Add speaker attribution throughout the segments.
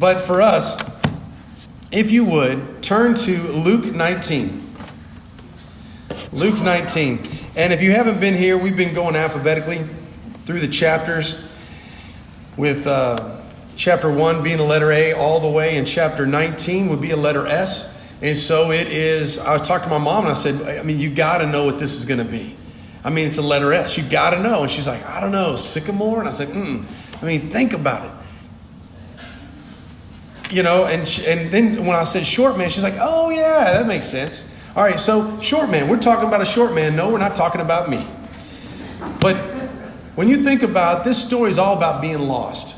Speaker 1: But for us, if you would, turn to Luke 19. Luke 19. And if you haven't been here, we've been going alphabetically through the chapters with chapter 1 being a letter A all the way, and chapter 19 would be a letter S. And so it is, I talked to my mom and I said, you got to know what this is going to be. It's a letter S. You got to know. And she's like, I don't know, sycamore? And I said, think about it. And then when I said short man, she's like, oh yeah, that makes sense. All right, so short man, we're talking about a short man. No, we're not talking about me. But when you think about this story is all about being lost.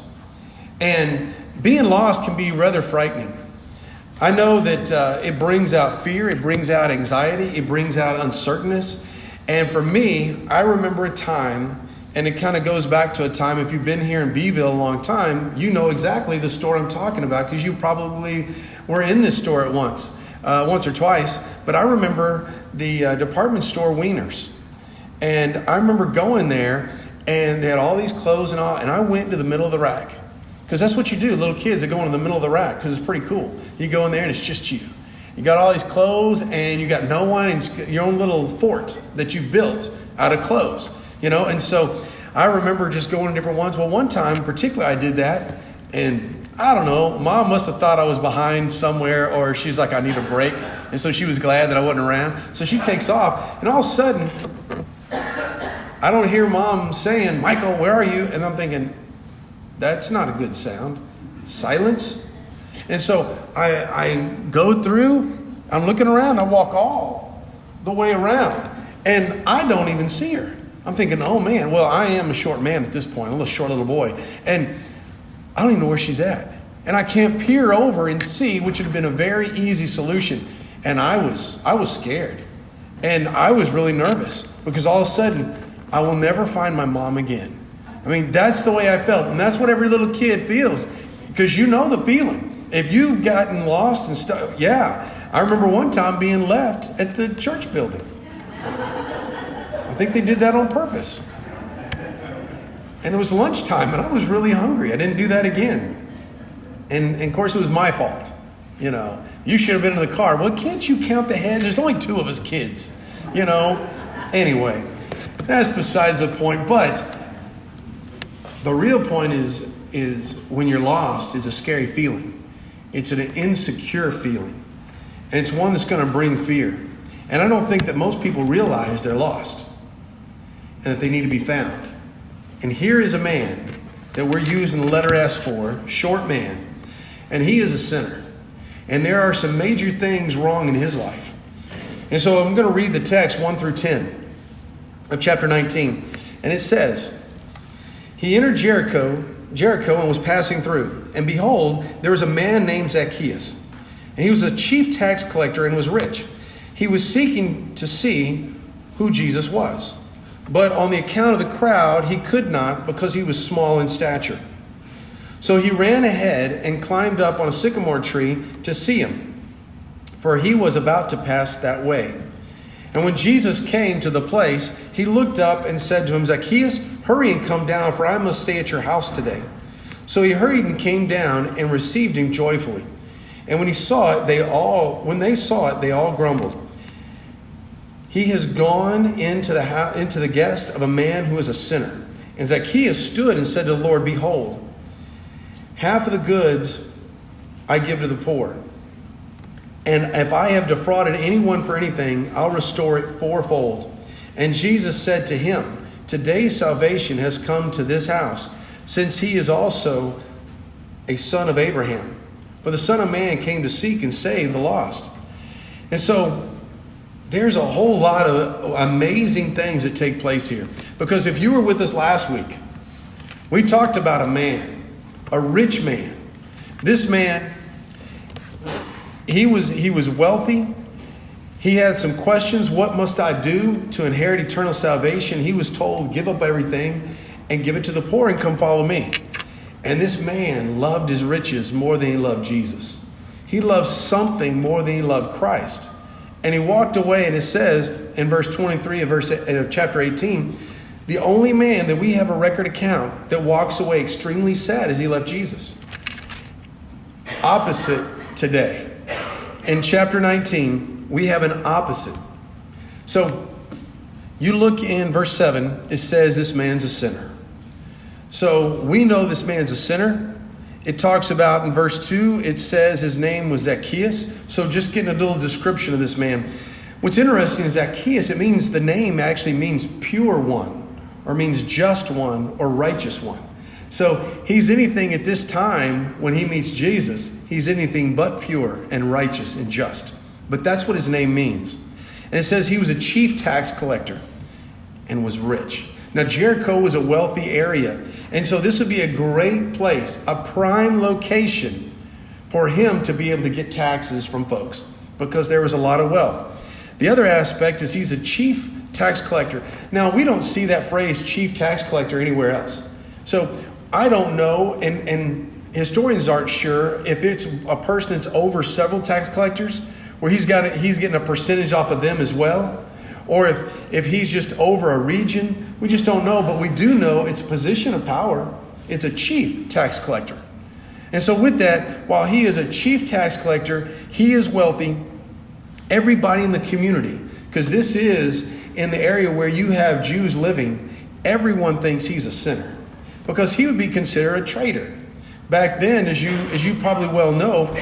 Speaker 1: And being lost can be rather frightening. I know that it brings out fear, it brings out anxiety, it brings out uncertainness. And for me, I remember a time, and it kind of goes back to a time, if you've been here in Beeville a long time, you know exactly the store I'm talking about because you probably were in this store at once or twice. But I remember the department store Wieners. And I remember going there, and they had all these clothes and all, and I went into the middle of the rack. Because that's what you do. Little kids are going in the middle of the rack because it's pretty cool. You go in there and it's just you. You got all these clothes and you got no one. And it's your own little fort that you built out of clothes. And so I remember just going to different ones. Well, one time in particular I did that. And I don't know. Mom must have thought I was behind somewhere, or she was like, I need a break. And so she was glad that I wasn't around. So she takes off. And all of a sudden, I don't hear Mom saying, Michael, where are you? And I'm thinking, that's not a good sound. Silence. And so I go through, I'm looking around, I walk all the way around, and I don't even see her. I'm thinking, oh man, well, I am a short man at this point, I'm a short little boy, and I don't even know where she's at. And I can't peer over and see, which would have been a very easy solution. And I was scared. And I was really nervous because all of a sudden, I will never find my mom again. That's the way I felt. And that's what every little kid feels. Because you know the feeling. If you've gotten lost and stuff, yeah. I remember one time being left at the church building. I think they did that on purpose. And it was lunchtime and I was really hungry. I didn't do that again. And of course it was my fault. You should have been in the car. Well, can't you count the heads? There's only 2 of us kids. Anyway, that's besides the point. But the real point is when you're lost, it's a scary feeling. It's an insecure feeling. And it's one that's going to bring fear. And I don't think that most people realize they're lost and that they need to be found. And here is a man that we're using the letter S for, short man. And he is a sinner. And there are some major things wrong in his life. And so I'm going to read the text 1 through 10 of chapter 19. And it says, he entered Jericho and was passing through. And behold, there was a man named Zacchaeus. And he was a chief tax collector and was rich. He was seeking to see who Jesus was. But on the account of the crowd, he could not because he was small in stature. So he ran ahead and climbed up on a sycamore tree to see him, for he was about to pass that way. And when Jesus came to the place, he looked up and said to him, Zacchaeus, hurry and come down, for I must stay at your house today. So he hurried and came down and received him joyfully. And when they saw it, they all grumbled. He has gone into the guest of a man who is a sinner. And Zacchaeus stood and said to the Lord, behold, half of the goods I give to the poor. And if I have defrauded anyone for anything, I'll restore it fourfold. And Jesus said to him, today salvation has come to this house, since he is also a son of Abraham. For the Son of Man came to seek and save the lost. And so there's a whole lot of amazing things that take place here. Because if you were with us last week, we talked about a man, a rich man. This man, he was wealthy. He had some questions. What must I do to inherit eternal salvation? He was told, give up everything and give it to the poor and come follow me. And this man loved his riches more than he loved Jesus. He loved something more than he loved Christ. And he walked away, and it says in verse 23 of chapter 18, the only man that we have a record account that walks away extremely sad as he left Jesus. opposite today. In chapter 19, we have an opposite. So you look in verse 7, it says this man's a sinner. So we know this man's a sinner. It talks about in verse 2, it says his name was Zacchaeus. So just getting a little description of this man. What's interesting is Zacchaeus, it means the name actually means pure one, or means just one, or righteous one. So he's anything at this time when he meets Jesus, he's anything but pure and righteous and just. But that's what his name means. And it says he was a chief tax collector and was rich. Now Jericho was a wealthy area. And so this would be a great place, a prime location for him to be able to get taxes from folks because there was a lot of wealth. The other aspect is he's a chief tax collector. Now, we don't see that phrase chief tax collector anywhere else. So I don't know, and historians aren't sure if it's a person that's over several tax collectors where he's getting a percentage off of them as well. Or if he's just over a region, we just don't know. But we do know it's a position of power. It's a chief tax collector. And so with that, while he is a chief tax collector, he is wealthy. Everybody in the community, because this is in the area where you have Jews living, everyone thinks he's a sinner because he would be considered a traitor. Back then, as you probably well know,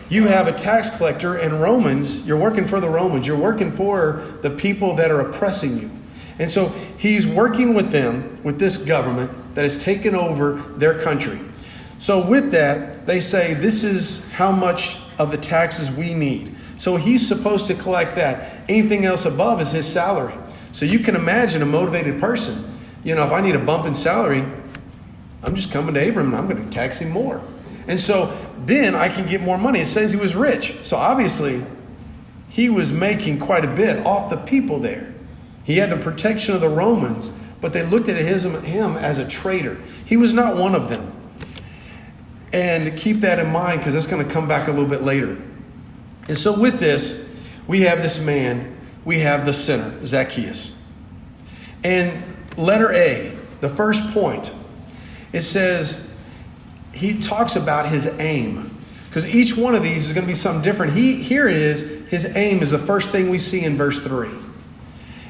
Speaker 1: you have a tax collector and Romans, you're working for the Romans, you're working for the people that are oppressing you. And so he's working with them, with this government that has taken over their country. So with that, they say this is how much of the taxes we need. So he's supposed to collect that. Anything else above is his salary. So you can imagine a motivated person. You know, if I need a bump in salary, I'm just coming to Abram and I'm going to tax him more. And so then I can get more money. It says he was rich. So obviously he was making quite a bit off the people there. He had the protection of the Romans, but they looked at him as a traitor. He was not one of them. And keep that in mind because that's going to come back a little bit later. And so with this, we have this man, we have the sinner, Zacchaeus. And letter A, the first point, it says he talks about his aim. Because each one of these is going to be something different. Here it is, his aim is the first thing we see in verse 3.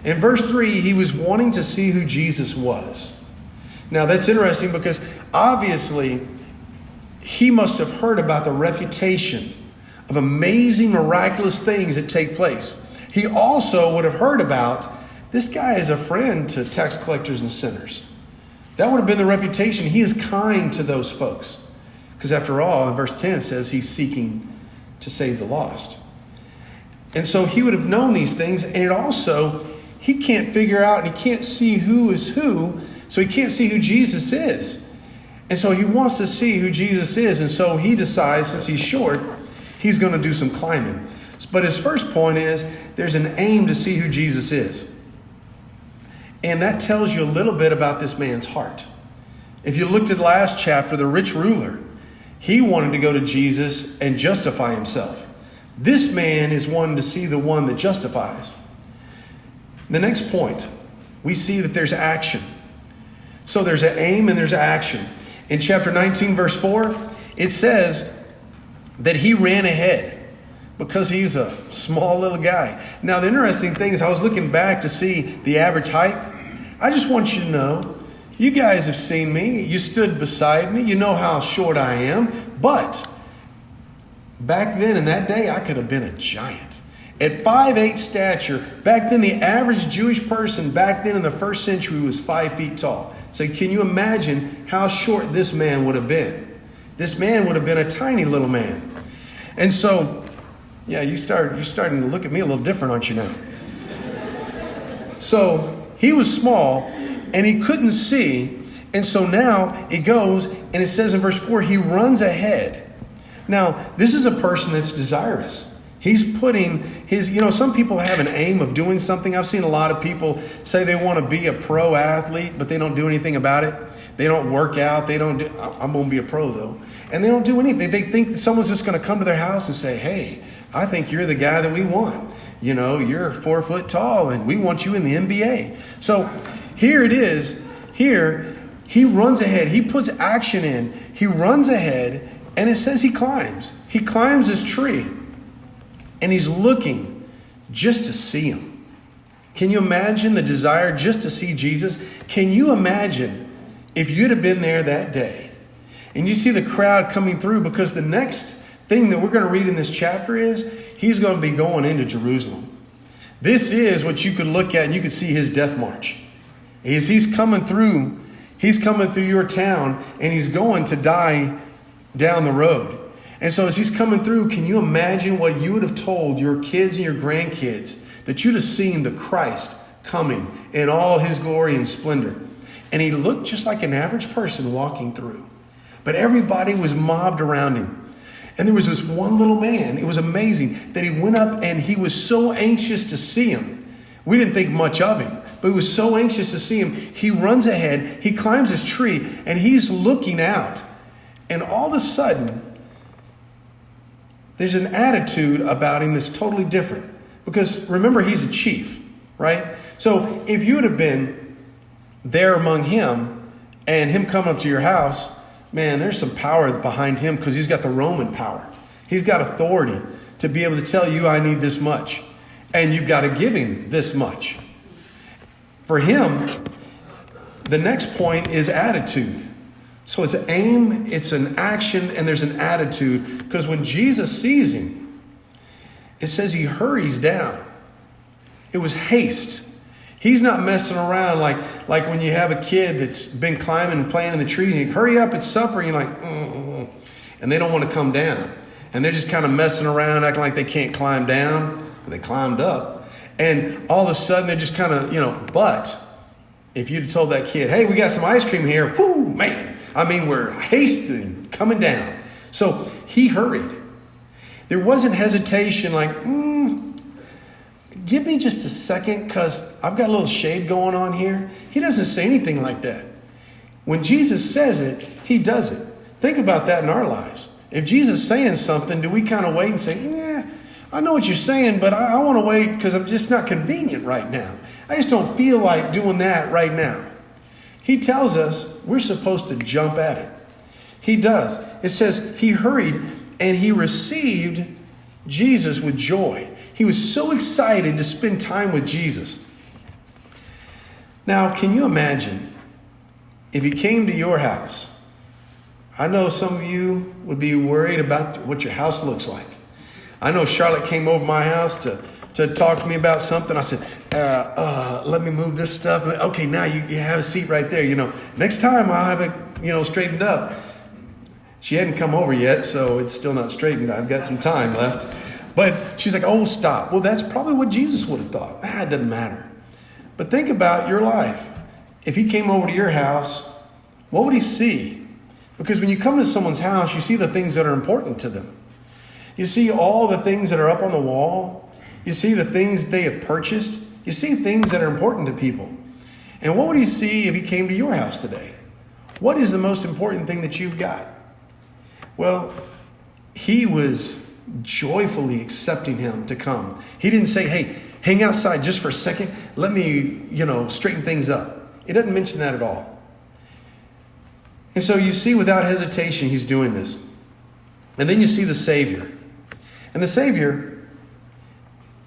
Speaker 1: In verse 3, he was wanting to see who Jesus was. Now that's interesting because obviously he must have heard about the reputation of amazing, miraculous things that take place. He also would have heard about this guy is a friend to tax collectors and sinners. That would have been the reputation. He is kind to those folks. Because after all, in verse 10 it says he's seeking to save the lost. And so he would have known these things. And it also, he can't figure out and he can't see who is who. So he can't see who Jesus is. And so he wants to see who Jesus is. And so he decides, since he's short, he's going to do some climbing. But his first point is there's an aim to see who Jesus is. And that tells you a little bit about this man's heart. If you looked at the last chapter, the rich ruler, he wanted to go to Jesus and justify himself. This man is wanting to see the one that justifies. The next point, we see that there's action. So there's an aim and there's action. In chapter 19, verse 4, it says that he ran ahead because he's a small little guy. Now, the interesting thing is I was looking back to see the average height. I just want you to know, you guys have seen me. You stood beside me. You know how short I am. But back then in that day, I could have been a giant. At 5'8" stature, back then the average Jewish person back then in the first century was 5 feet tall. So can you imagine how short this man would have been? This man would have been a tiny little man. And so, yeah, you're starting to look at me a little different, aren't you now? So he was small and he couldn't see. And so now it goes and it says in verse 4, he runs ahead. Now, this is a person that's desirous. He's putting his, some people have an aim of doing something. I've seen a lot of people say they want to be a pro athlete, but they don't do anything about it. They don't work out. I'm going to be a pro though. And they don't do anything. They think that someone's just going to come to their house and say, hey, I think you're the guy that we want. You're 4 foot tall and we want you in the NBA. So here it is. Here, he runs ahead. He puts action in. He runs ahead And it says he climbs. He climbs this tree. And he's looking just to see him. Can you imagine the desire just to see Jesus? Can you imagine if you'd have been there that day and you see the crowd coming through? Because the next thing that we're going to read in this chapter is he's going to be going into Jerusalem. This is what you could look at and you could see his death march. He's coming through your town and he's going to die down the road. And so as he's coming through, can you imagine what you would have told your kids and your grandkids that you'd have seen the Christ coming in all his glory and splendor? And he looked just like an average person walking through. But everybody was mobbed around him. And there was this one little man. It was amazing that he went up and he was so anxious to see him. We didn't think much of him, but he was so anxious to see him. He runs ahead, he climbs this tree, and he's looking out. And all of a sudden, there's an attitude about him that's totally different. Because remember, he's a chief, right? So if you would have been there among him and him coming up to your house, man, there's some power behind him because he's got the Roman power. He's got authority to be able to tell you, I need this much. And you've got to give him this much. For him, the next point is attitude. So it's an aim, it's an action, and there's an attitude. Because when Jesus sees him, it says he hurries down. It was haste. He's not messing around like when you have a kid that's been climbing and playing in the tree, and you hurry up, it's supper, and you're like, and they don't want to come down. And they're just kind of messing around, acting like they can't climb down, but they climbed up. And all of a sudden, they're just kind of, but if you'd have told that kid, hey, we got some ice cream here, whoo, man. I mean, we're hasting, coming down. So he hurried. There wasn't hesitation like, give me just a second because I've got a little shade going on here. He doesn't say anything like that. When Jesus says it, he does it. Think about that in our lives. If Jesus is saying something, do we kind of wait and say, yeah, I know what you're saying, but I want to wait because I'm just not convenient right now. I just don't feel like doing that right now. He tells us we're supposed to jump at it. He does. It says he hurried and he received Jesus with joy. He was so excited to spend time with Jesus. Now, can you imagine if he came to your house? I know some of you would be worried about what your house looks like. I know Charlotte came over my house to talk to me about something. I said, let me move this stuff. Okay, now you have a seat right there. Next time I'll have it, straightened up. She hadn't come over yet, so it's still not straightened. I've got some time left. But she's like, oh, stop. Well, that's probably what Jesus would have thought. It doesn't matter. But think about your life. If he came over to your house, what would he see? Because when you come to someone's house, you see the things that are important to them. You see all the things that are up on the wall. You see the things that they have purchased. You see things that are important to people. And what would he see if he came to your house today? What is the most important thing that you've got? Well, he was joyfully accepting him to come. He didn't say, hey, hang outside just for a second. Let me, straighten things up. It doesn't mention that at all. And so you see without hesitation, he's doing this. And then you see the Savior. And the Savior,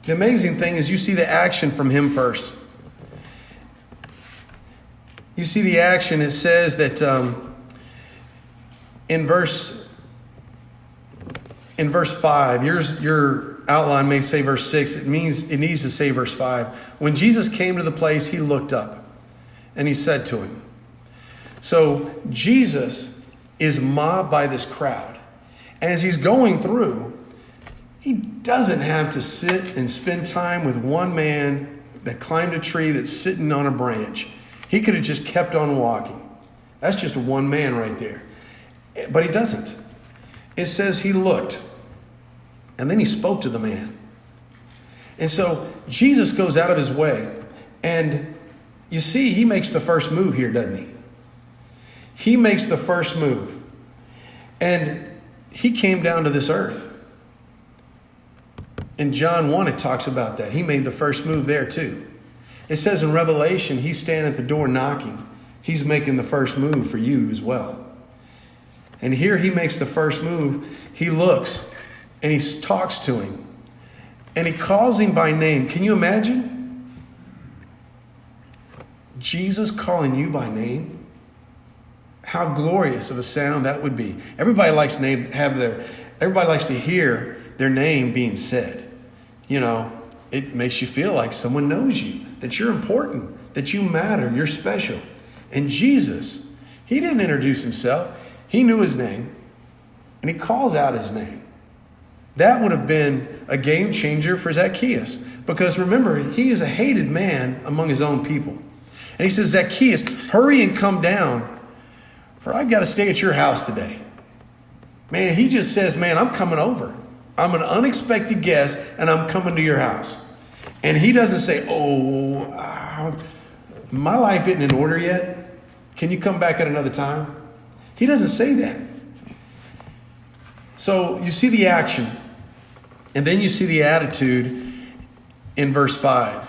Speaker 1: the amazing thing is you see the action from him first. You see the action. It says that in verse 5, your outline may say verse 6. It needs to say verse 5. When Jesus came to the place, he looked up and he said to him. So Jesus is mobbed by this crowd. And as he's going through, he doesn't have to sit and spend time with one man that climbed a tree that's sitting on a branch. He could have just kept on walking. That's just one man right there. But he doesn't. It says he looked, and then he spoke to the man. And so Jesus goes out of his way, and you see he makes the first move here, doesn't he? He makes the first move. And he came down to this earth. In John 1, it talks about that. He made the first move there too. It says in Revelation, he's standing at the door knocking. He's making the first move for you as well. And here he makes the first move. He looks and he talks to him. And he calls him by name. Can you imagine? Jesus calling you by name? How glorious of a sound that would be. Everybody likes to hear their name being said. You know, it makes you feel like someone knows you, that you're important, that you matter, you're special. And Jesus, he didn't introduce himself. He knew his name, and he calls out his name. That would have been a game changer for Zacchaeus, because remember, he is a hated man among his own people. And he says, Zacchaeus, hurry and come down, for I've got to stay at your house today. Man, he just says, man, I'm coming over. I'm an unexpected guest, and I'm coming to your house. And he doesn't say, my life isn't in order yet. Can you come back at another time? He doesn't say that. So you see the action, and then you see the attitude in verse 5,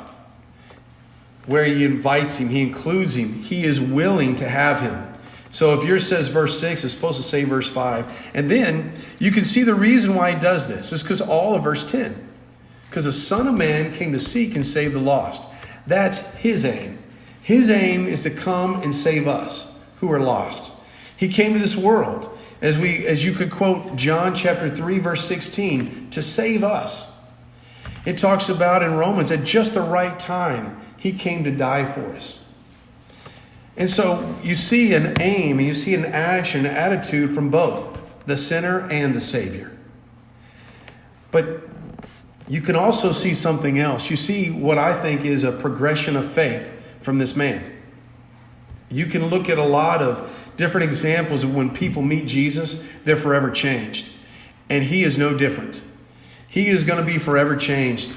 Speaker 1: where he invites him, he includes him, he is willing to have him. So if yours says verse 6, it's supposed to say verse 5. And then you can see the reason why he does this. It's because all of verse 10. Because the Son of Man came to seek and save the lost. That's his aim. His aim is to come and save us who are lost. He came to this world, as you could quote John chapter 3, verse 16, to save us. It talks about in Romans, at just the right time, he came to die for us. And so you see an aim, you see an action, an attitude from both the sinner and the Savior. But you can also see something else. You see what I think is a progression of faith from this man. You can look at a lot of different examples of when people meet Jesus, they're forever changed. And he is no different. He is going to be forever changed.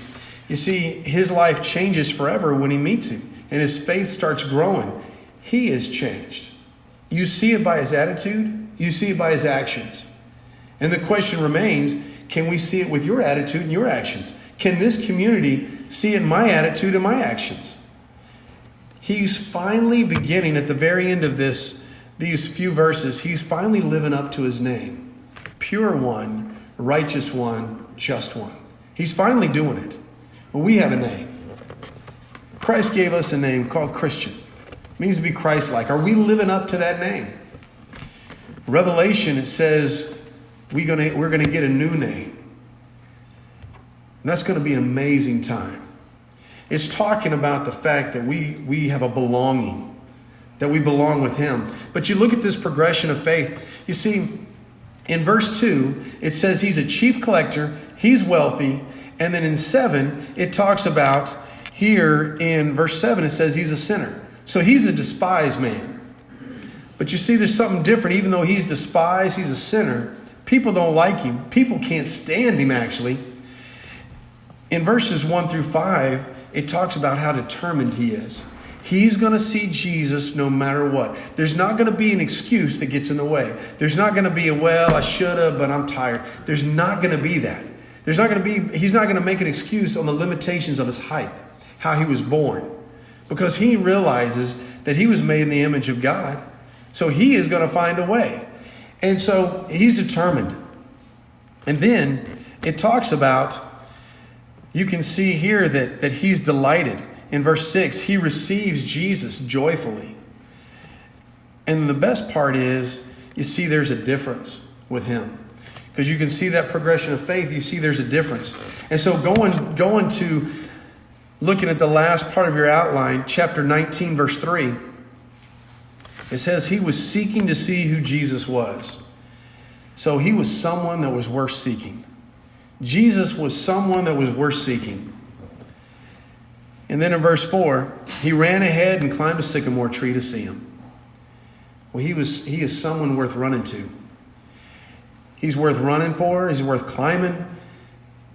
Speaker 1: You see, his life changes forever when he meets him, and his faith starts growing. He is changed. You see it by his attitude. You see it by his actions. And the question remains, can we see it with your attitude and your actions? Can this community see it in my attitude and my actions? He's finally beginning at the very end of these few verses, he's finally living up to his name. Pure one, righteous one, just one. He's finally doing it. Well, we have a name. Christ gave us a name called Christian. It means to be Christ-like. Are we living up to that name? Revelation, it says we're going to get a new name. And that's going to be an amazing time. It's talking about the fact that we have a belonging, that we belong with him. But you look at this progression of faith. You see, in verse 2, it says he's a chief collector, he's wealthy, and then in 7, it talks about, here in verse 7, it says he's a sinner. So he's a despised man. But you see, there's something different. Even though he's despised, he's a sinner, people don't like him. People can't stand him, actually. In verses 1 through 5, it talks about how determined he is. He's going to see Jesus no matter what. There's not going to be an excuse that gets in the way. There's not going to be I should have, but I'm tired. There's not going to be that. He's not going to make an excuse on the limitations of his height, how he was born, because he realizes that he was made in the image of God. So he is going to find a way. And so he's determined. And then it talks about, you can see here that he's delighted. In verse 6, he receives Jesus joyfully. And the best part is, you see there's a difference with him. Because you can see that progression of faith, you see there's a difference. And so going to looking at the last part of your outline, chapter 19, verse 3, it says he was seeking to see who Jesus was. So he was someone that was worth seeking. Jesus was someone that was worth seeking. And then in verse 4, he ran ahead and climbed a sycamore tree to see him. Well, he is someone worth running to. He's worth running for. He's worth climbing.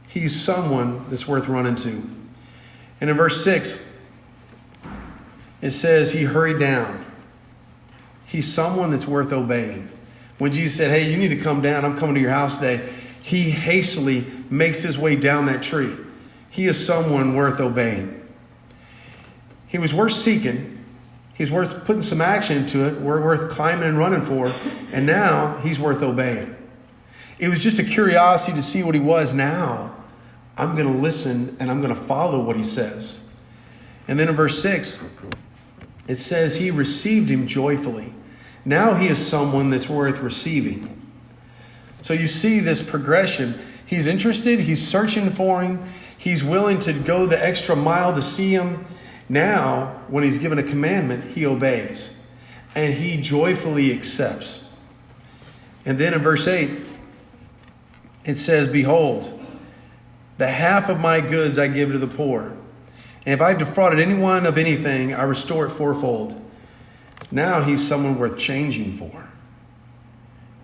Speaker 1: He's someone that's worth running to. And in verse 6, it says he hurried down. He's someone that's worth obeying. When Jesus said, hey, you need to come down. I'm coming to your house today. He hastily makes his way down that tree. He is someone worth obeying. He was worth seeking, He's worth putting some action into it. We're worth climbing and running for. And now he's worth obeying. It was just a curiosity to see what he was. Now I'm going to listen and I'm going to follow what he says. And then in verse 6, it says he received him joyfully. Now he is someone that's worth receiving. So you see this progression. He's interested. He's searching for him. He's willing to go the extra mile to see him. Now, when he's given a commandment, he obeys. And he joyfully accepts. And then in verse 8, it says, behold, the half of my goods I give to the poor. And if I've defrauded anyone of anything, I restore it fourfold. Now he's someone worth changing for.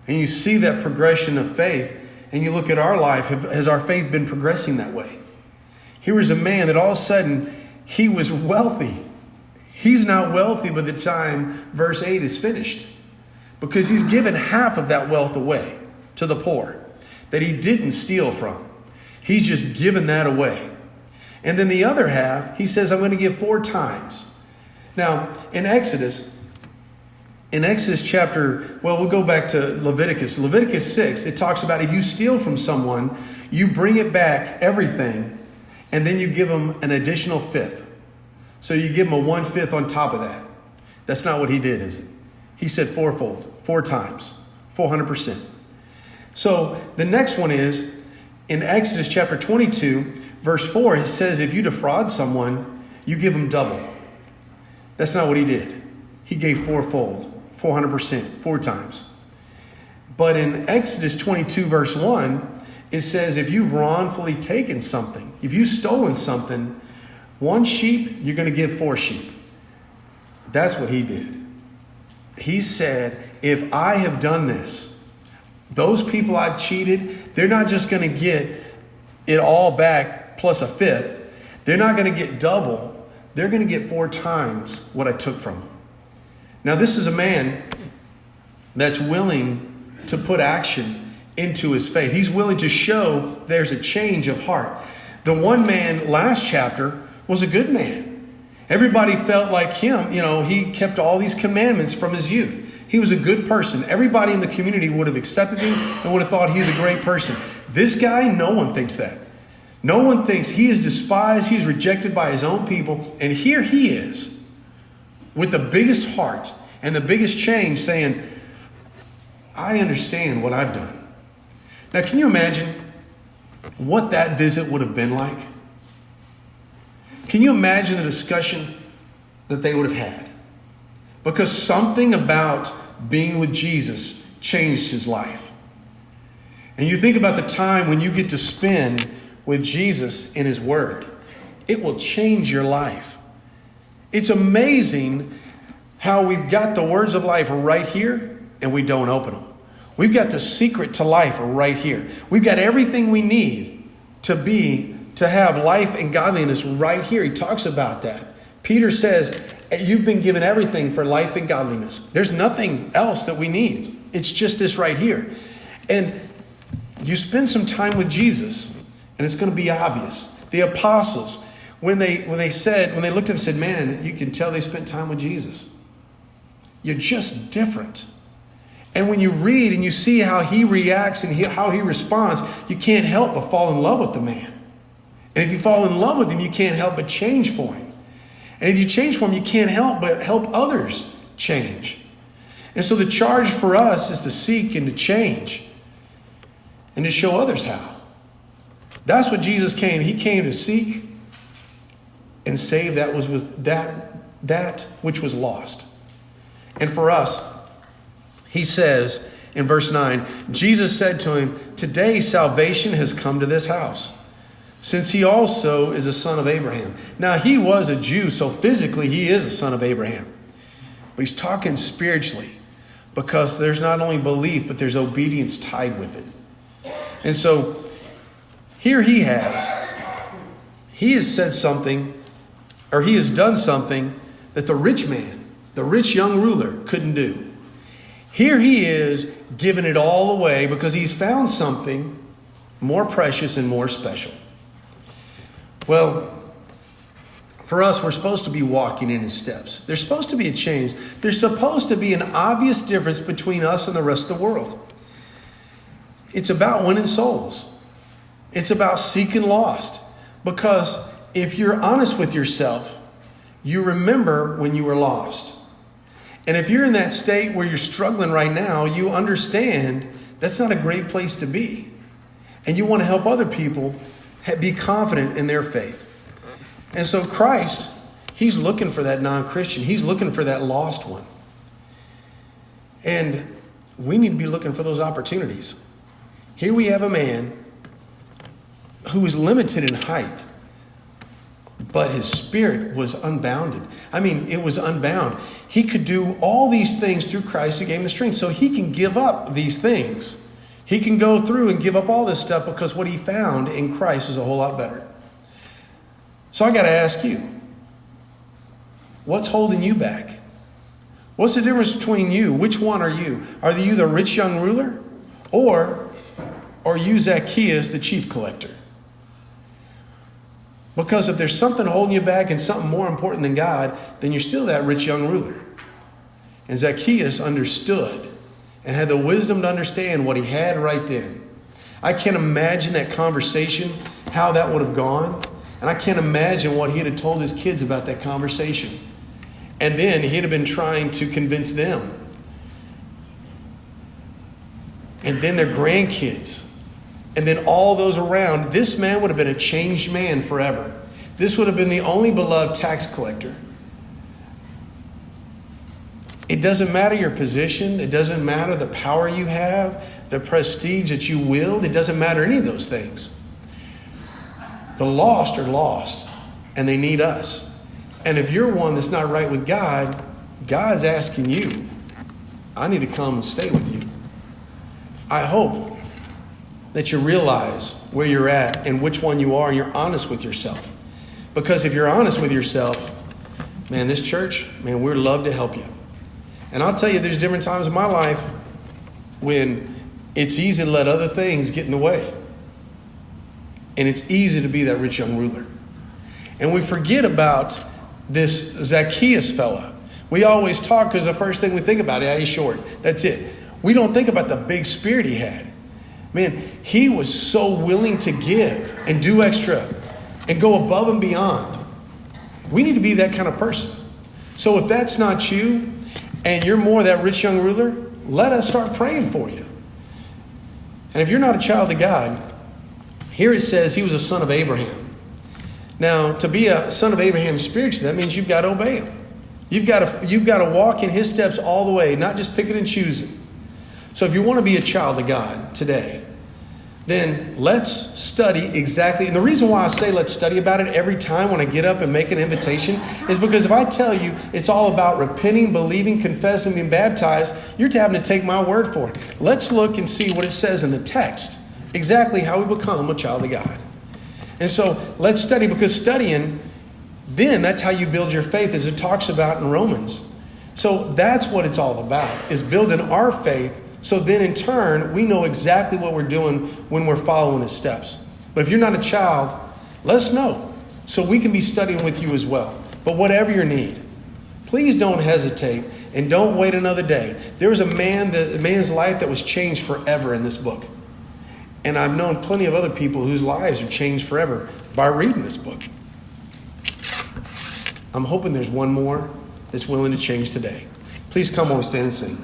Speaker 1: And you see that progression of faith. And you look at our life. Has our faith been progressing that way? Here was a man that all of a sudden, he was wealthy. He's not wealthy by the time verse 8 is finished. Because he's given half of that wealth away to the poor that he didn't steal from. He's just given that away. And then the other half, he says, I'm going to give 4 times. Now, in Exodus chapter, we'll go back to Leviticus. Leviticus 6, it talks about if you steal from someone, you bring it back, everything, and then you give them an additional 5th. So you give them a 1/5 on top of that. That's not what he did, is it? He said fourfold, 4 times, 400%. So the next one is in Exodus chapter 22, verse 4, it says if you defraud someone, you give them double. That's not what he did. He gave fourfold, 400%, 4 times. But in Exodus 22, verse 1, it says if you've wrongfully taken something, if you've stolen something, 1 sheep, you're going to give 4 sheep. That's what he did. He said, if I have done this, those people I've cheated, they're not just going to get it all back plus a 5th. They're not going to get double. They're going to get 4 times what I took from them. Now, this is a man that's willing to put action into his faith. He's willing to show there's a change of heart. The one man last chapter was a good man. Everybody felt like him. He kept all these commandments from his youth. He was a good person. Everybody in the community would have accepted him and would have thought he's a great person. This guy, no one thinks that. No one thinks he is despised. He's rejected by his own people. And here he is with the biggest heart and the biggest change saying, I understand what I've done. Now, can you imagine what that visit would have been like? Can you imagine the discussion that they would have had? Because something about being with Jesus changed his life. And you think about the time when you get to spend with Jesus in his word. It will change your life. It's amazing how we've got the words of life right here and we don't open them. We've got the secret to life right here. We've got everything we need to have life and godliness right here. He talks about that. Peter says, you've been given everything for life and godliness. There's nothing else that we need. It's just this right here. And you spend some time with Jesus, and it's going to be obvious. The apostles, when they looked at him and said, man, you can tell they spent time with Jesus. You're just different. And when you read and you see how he reacts and how he responds, you can't help but fall in love with the man. And if you fall in love with him, you can't help but change for him. And if you change for him, you can't help but help others change. And so the charge for us is to seek and to change and to show others how. That's what Jesus came. He came to seek and save that which was lost. And for us, he says in verse 9, Jesus said to him, today salvation has come to this house, since he also is a son of Abraham. Now, he was a Jew, so physically he is a son of Abraham. But he's talking spiritually, because there's not only belief, but there's obedience tied with it. And so here he has said something, or he has done something that the rich man, the rich young ruler, couldn't do. Here he is giving it all away because he's found something more precious and more special. Well, For us, we're supposed to be walking in his steps. There's supposed to be a change. There's supposed to be an obvious difference between us and the rest of the world. It's about winning souls. It's about seeking lost. Because if you're honest with yourself, you remember when you were lost. And if you're in that state where you're struggling right now, you understand that's not a great place to be. And you want to help other people be confident in their faith. And so Christ, he's looking for that non-Christian. He's looking for that lost one. And we need to be looking for those opportunities. Here we have a man who is limited in height, but his spirit was unbounded. I mean, it was unbound. He could do all these things through Christ who gave him the strength. So he can give up these things. He can go through and give up all this stuff because what he found in Christ is a whole lot better. So I got to ask you, what's holding you back? What's the difference between you? Which one are you? Are you the rich young ruler? Or are you Zacchaeus, the chief collector? Because if there's something holding you back and something more important than God, then you're still that rich young ruler. And Zacchaeus understood and had the wisdom to understand what he had right then. I can't imagine that conversation, how that would have gone. And I can't imagine what he'd have told his kids about that conversation. And then he'd have been trying to convince them. And then their grandkids. And then all those around. This man would have been a changed man forever. This would have been the only beloved tax collector. It doesn't matter your position. It doesn't matter the power you have, the prestige that you wield. It doesn't matter any of those things. The lost are lost, and they need us. And if you're one that's not right with God, God's asking you, I need to come and stay with you. I hope that you realize where you're at and which one you are, and you're honest with yourself. Because if you're honest with yourself, man, this church, man, we'd love to help you. And I'll tell you, there's different times in my life when it's easy to let other things get in the way. And it's easy to be that rich young ruler. And we forget about this Zacchaeus fella. We always talk because the first thing we think about, yeah, he's short. That's it. We don't think about the big spirit he had. Man, he was so willing to give and do extra and go above and beyond. We need to be that kind of person. So if that's not you and you're more that rich young ruler, let us start praying for you. And if you're not a child of God, here it says he was a son of Abraham. Now, to be a son of Abraham spiritually, that means you've got to obey him. You've got to walk in his steps all the way, not just picking and choosing. So if you want to be a child of God today, then let's study exactly. And the reason why I say let's study about it every time when I get up and make an invitation is because if I tell you it's all about repenting, believing, confessing, being baptized, you're having to take my word for it. Let's look and see what it says in the text. Exactly how we become a child of God. And so let's study, because studying, then that's how you build your faith, as it talks about in Romans. So that's what it's all about, is building our faith. So then in turn, we know exactly what we're doing when we're following his steps. But if you're not a child, let us know so we can be studying with you as well. But whatever your need, please don't hesitate and don't wait another day. There was a man's life that was changed forever in this book. And I've known plenty of other people whose lives are changed forever by reading this book. I'm hoping there's one more that's willing to change today. Please come on, stand and sing.